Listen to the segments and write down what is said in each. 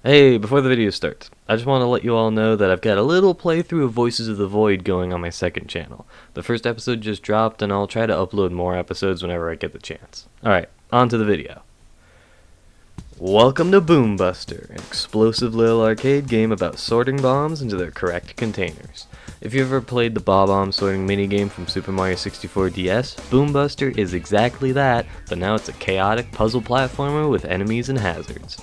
Hey, before the video starts, I just want to let you all know that I've got a little playthrough of Voices of the Void going on my second channel. The first episode just dropped, and I'll try to upload more episodes whenever I get the chance. Alright, on to the video. Welcome to Boom Buster, an explosive little arcade game about sorting bombs into their correct containers. If you've ever played the Bob-omb sorting minigame from Super Mario 64 DS, Boom Buster is exactly that, but now it's a chaotic puzzle platformer with enemies and hazards.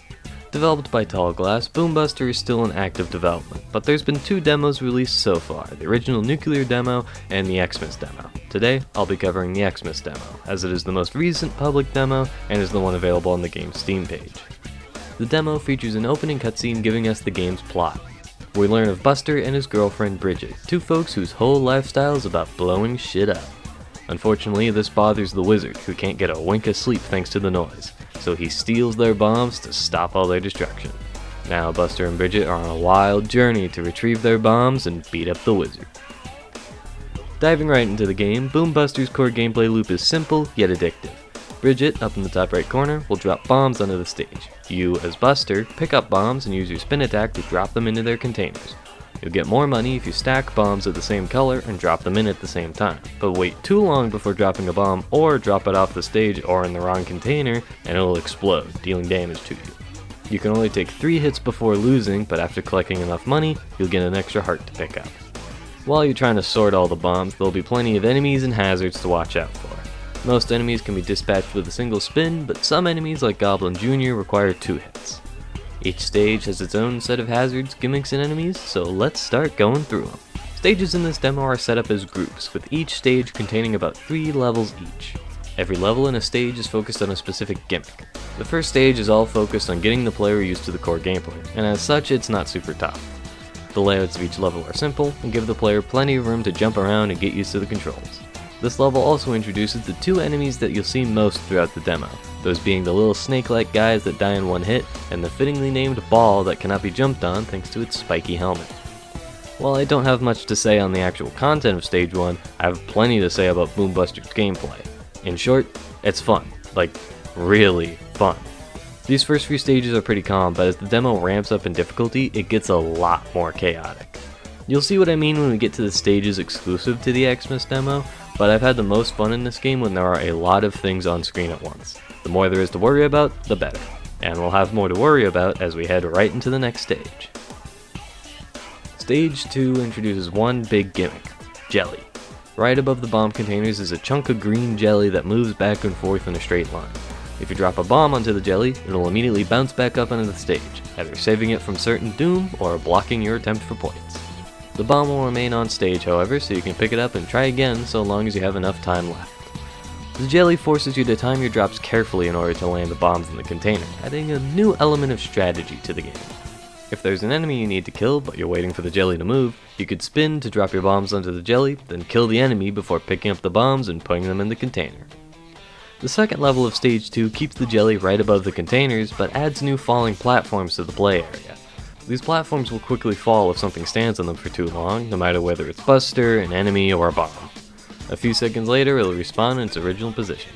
Developed by Tall Glass, Boom Buster is still in active development, but there's been 2 demos released so far, the original Nuclear demo and the XMAS demo. Today, I'll be covering the XMAS demo, as it is the most recent public demo and is the one available on the game's Steam page. The demo features an opening cutscene giving us the game's plot. We learn of Buster and his girlfriend Bridget, 2 folks whose whole lifestyle is about blowing shit up. Unfortunately, this bothers the wizard, who can't get a wink of sleep thanks to the noise, so he steals their bombs to stop all their destruction. Now Buster and Bridget are on a wild journey to retrieve their bombs and beat up the wizard. Diving right into the game, Boom Buster's core gameplay loop is simple yet addictive. Bridget, up in the top right corner, will drop bombs onto the stage. You, as Buster, pick up bombs and use your spin attack to drop them into their containers. You'll get more money if you stack bombs of the same color and drop them in at the same time, but wait too long before dropping a bomb or drop it off the stage or in the wrong container and it'll explode, dealing damage to you. You can only take 3 hits before losing, but after collecting enough money, you'll get an extra heart to pick up. While you're trying to sort all the bombs, there'll be plenty of enemies and hazards to watch out for. Most enemies can be dispatched with a single spin, but some enemies like Goblin Jr. require 2 hits. Each stage has its own set of hazards, gimmicks, and enemies, so let's start going through them. Stages in this demo are set up as groups, with each stage containing about 3 levels each. Every level in a stage is focused on a specific gimmick. The first stage is all focused on getting the player used to the core gameplay, and as such it's not super tough. The layouts of each level are simple, and give the player plenty of room to jump around and get used to the controls. This level also introduces the 2 enemies that you'll see most throughout the demo, those being the little snake-like guys that die in one hit, and the fittingly named ball that cannot be jumped on thanks to its spiky helmet. While I don't have much to say on the actual content of Stage 1, I have plenty to say about Boom Buster's gameplay. In short, it's fun. Like, really fun. These first few stages are pretty calm, but as the demo ramps up in difficulty, it gets a lot more chaotic. You'll see what I mean when we get to the stages exclusive to the XMAS demo, but I've had the most fun in this game when there are a lot of things on screen at once. The more there is to worry about, the better. And we'll have more to worry about as we head right into the next stage. Stage 2 introduces one big gimmick, jelly. Right above the bomb containers is a chunk of green jelly that moves back and forth in a straight line. If you drop a bomb onto the jelly, it'll immediately bounce back up onto the stage, either saving it from certain doom or blocking your attempt for points. The bomb will remain on stage, however, so you can pick it up and try again so long as you have enough time left. The jelly forces you to time your drops carefully in order to land the bombs in the container, adding a new element of strategy to the game. If there's an enemy you need to kill but you're waiting for the jelly to move, you could spin to drop your bombs onto the jelly, then kill the enemy before picking up the bombs and putting them in the container. The second level of Stage 2 keeps the jelly right above the containers, but adds new falling platforms to the play area. These platforms will quickly fall if something stands on them for too long, no matter whether it's Buster, an enemy, or a bomb. A few seconds later, it'll respawn in its original position.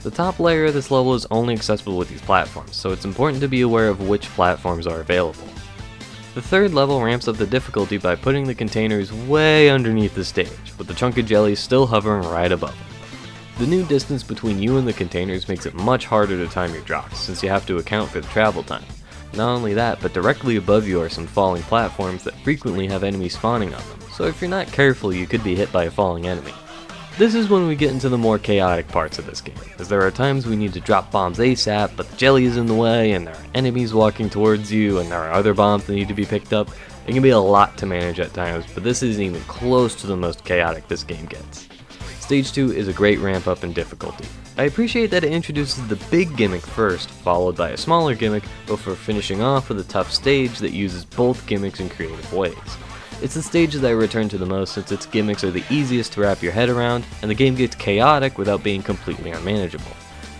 The top layer of this level is only accessible with these platforms, so it's important to be aware of which platforms are available. The third level ramps up the difficulty by putting the containers way underneath the stage, with the chunk of jelly still hovering right above them. The new distance between you and the containers makes it much harder to time your drops, since you have to account for the travel time. Not only that, but directly above you are some falling platforms that frequently have enemies spawning on them, so if you're not careful you could be hit by a falling enemy. This is when we get into the more chaotic parts of this game, as there are times we need to drop bombs ASAP, but the jelly is in the way, and there are enemies walking towards you, and there are other bombs that need to be picked up. It can be a lot to manage at times, but this isn't even close to the most chaotic this game gets. Stage 2 is a great ramp up in difficulty. I appreciate that it introduces the big gimmick first, followed by a smaller gimmick, before finishing off with a tough stage that uses both gimmicks in creative ways. It's the stage that I return to the most since its gimmicks are the easiest to wrap your head around, and the game gets chaotic without being completely unmanageable.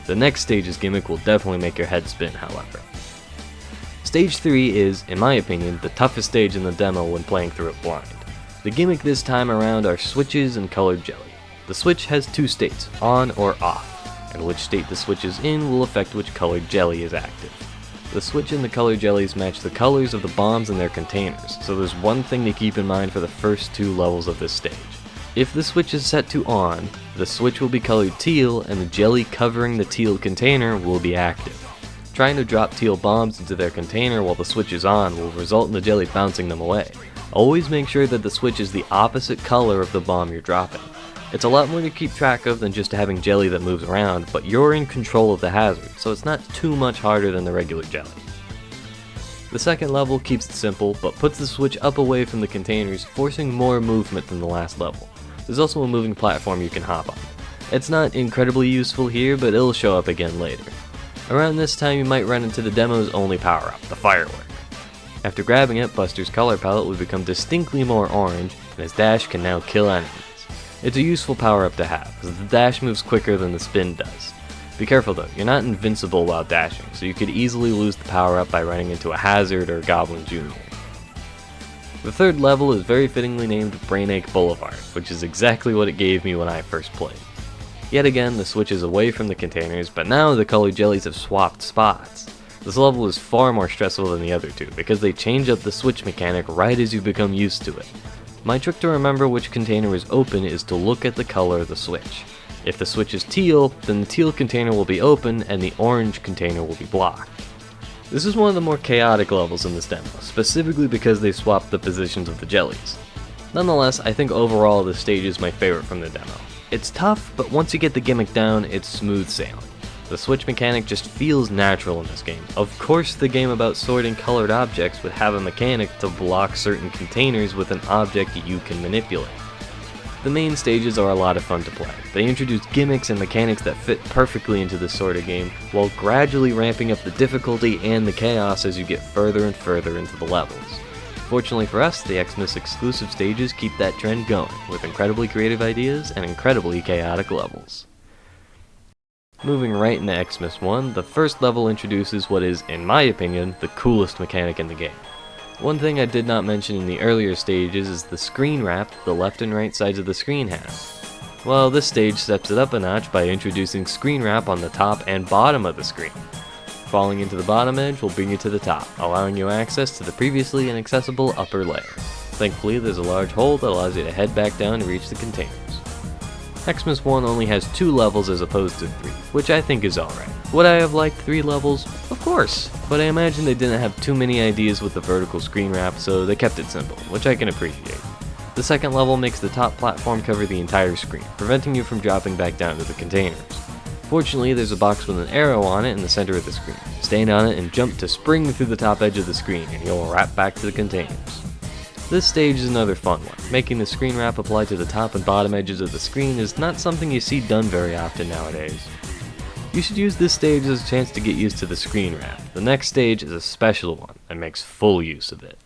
The next stage's gimmick will definitely make your head spin, however. Stage 3 is, in my opinion, the toughest stage in the demo when playing through it blind. The gimmick this time around are switches and colored jelly. The switch has 2 states, on or off, and which state the switch is in will affect which colored jelly is active. The switch and the color jellies match the colors of the bombs in their containers, so there's one thing to keep in mind for the first 2 levels of this stage. If the switch is set to on, the switch will be colored teal and the jelly covering the teal container will be active. Trying to drop teal bombs into their container while the switch is on will result in the jelly bouncing them away. Always make sure that the switch is the opposite color of the bomb you're dropping. It's a lot more to keep track of than just having jelly that moves around, but you're in control of the hazard, so it's not too much harder than the regular jelly. The second level keeps it simple, but puts the switch up away from the containers, forcing more movement than the last level. There's also a moving platform you can hop on. It's not incredibly useful here, but it'll show up again later. Around this time you might run into the demo's only power-up, the firework. After grabbing it, Buster's color palette would become distinctly more orange, and his dash can now kill enemies. It's a useful power-up to have, as the dash moves quicker than the spin does. Be careful though, you're not invincible while dashing, so you could easily lose the power-up by running into a hazard or Goblin Jr. The third level is very fittingly named Brainache Boulevard, which is exactly what it gave me when I first played. Yet again, the switch is away from the containers, but now the colored jellies have swapped spots. This level is far more stressful than the other two, because they change up the switch mechanic right as you become used to it. My trick to remember which container is open is to look at the color of the switch. If the switch is teal, then the teal container will be open and the orange container will be blocked. This is one of the more chaotic levels in this demo, specifically because they swapped the positions of the jellies. Nonetheless, I think overall this stage is my favorite from the demo. It's tough, but once you get the gimmick down, it's smooth sailing. The switch mechanic just feels natural in this game. Of course the game about sorting colored objects would have a mechanic to block certain containers with an object you can manipulate. The main stages are a lot of fun to play. They introduce gimmicks and mechanics that fit perfectly into this sort of game, while gradually ramping up the difficulty and the chaos as you get further and further into the levels. Fortunately for us, the XMAS exclusive stages keep that trend going, with incredibly creative ideas and incredibly chaotic levels. Moving right into XMAS 1, the first level introduces what is, in my opinion, the coolest mechanic in the game. One thing I did not mention in the earlier stages is the screen wrap the left and right sides of the screen have. Well, this stage steps it up a notch by introducing screen wrap on the top and bottom of the screen. Falling into the bottom edge will bring you to the top, allowing you access to the previously inaccessible upper layer. Thankfully, there's a large hole that allows you to head back down to reach the containers. XMAS 1 only has 2 levels as opposed to 3, which I think is alright. Would I have liked 3 levels? Of course, but I imagine they didn't have too many ideas with the vertical screen wrap, so they kept it simple, which I can appreciate. The second level makes the top platform cover the entire screen, preventing you from dropping back down to the containers. Fortunately, there's a box with an arrow on it in the center of the screen. Stand on it and jump to spring through the top edge of the screen, and you'll wrap back to the containers. This stage is another fun one. Making the screen wrap apply to the top and bottom edges of the screen is not something you see done very often nowadays. You should use this stage as a chance to get used to the screen wrap. The next stage is a special one and makes full use of it.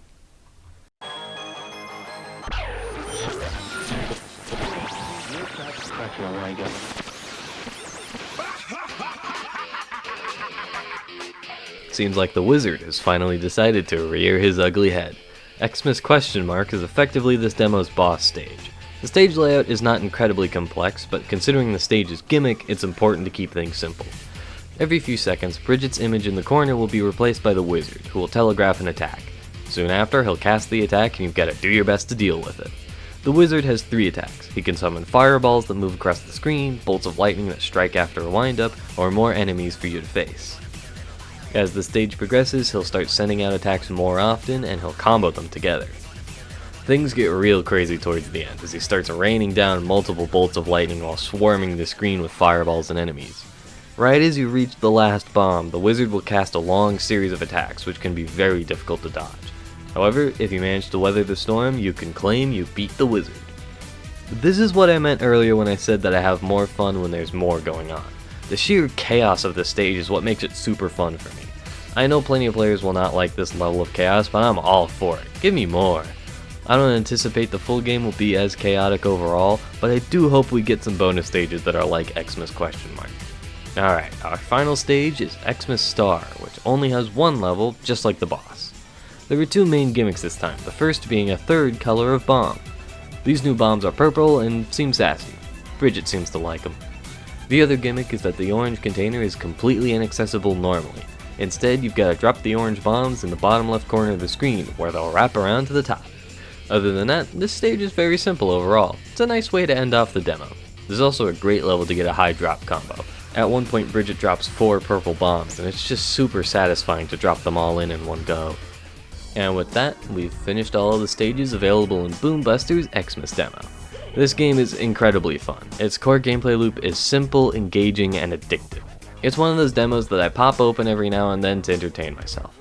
Seems like the wizard has finally decided to rear his ugly head. XMAS question mark is effectively this demo's boss stage. The stage layout is not incredibly complex, but considering the stage's gimmick, it's important to keep things simple. Every few seconds, Bridget's image in the corner will be replaced by the wizard, who will telegraph an attack. Soon after, he'll cast the attack and you've got to do your best to deal with it. The wizard has 3 attacks. He can summon fireballs that move across the screen, bolts of lightning that strike after a windup, or more enemies for you to face. As the stage progresses, he'll start sending out attacks more often, and he'll combo them together. Things get real crazy towards the end, as he starts raining down multiple bolts of lightning while swarming the screen with fireballs and enemies. Right as you reach the last bomb, the wizard will cast a long series of attacks, which can be very difficult to dodge. However, if you manage to weather the storm, you can claim you beat the wizard. This is what I meant earlier when I said that I have more fun when there's more going on. The sheer chaos of this stage is what makes it super fun for me. I know plenty of players will not like this level of chaos, but I'm all for it. Give me more. I don't anticipate the full game will be as chaotic overall, but I do hope we get some bonus stages that are like XMAS question mark. Alright, our final stage is XMAS Star, which only has 1 level, just like the boss. There were 2 main gimmicks this time, the first being a 3rd color of bomb. These new bombs are purple and seem sassy. Bridget seems to like them. The other gimmick is that the orange container is completely inaccessible normally. Instead, you've got to drop the orange bombs in the bottom left corner of the screen, where they'll wrap around to the top. Other than that, this stage is very simple overall. It's a nice way to end off the demo. There's also a great level to get a high drop combo. At one point, Bridget drops 4 purple bombs, and it's just super satisfying to drop them all in one go. And with that, we've finished all of the stages available in Boom Buster's XMAS demo. This game is incredibly fun. Its core gameplay loop is simple, engaging, and addictive. It's one of those demos that I pop open every now and then to entertain myself.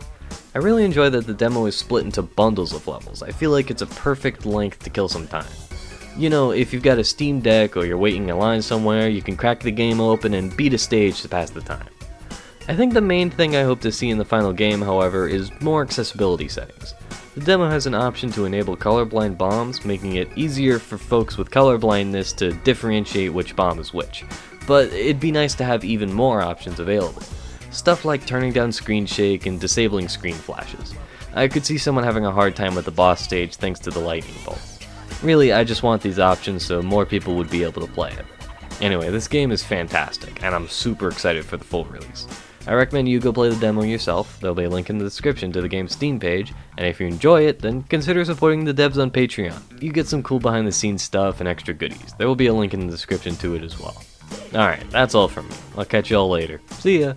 I really enjoy that the demo is split into bundles of levels. I feel like it's a perfect length to kill some time. You know, if you've got a Steam Deck or you're waiting in line somewhere, you can crack the game open and beat a stage to pass the time. I think the main thing I hope to see in the final game, however, is more accessibility settings. The demo has an option to enable colorblind bombs, making it easier for folks with colorblindness to differentiate which bomb is which. But it'd be nice to have even more options available. Stuff like turning down screen shake and disabling screen flashes. I could see someone having a hard time with the boss stage thanks to the lightning bolt. Really, I just want these options so more people would be able to play it. Anyway, this game is fantastic, and I'm super excited for the full release. I recommend you go play the demo yourself. There'll be a link in the description to the game's Steam page, and if you enjoy it, then consider supporting the devs on Patreon. You get some cool behind the scenes stuff and extra goodies. There will be a link in the description to it as well. Alright, that's all from me. I'll catch y'all later. See ya!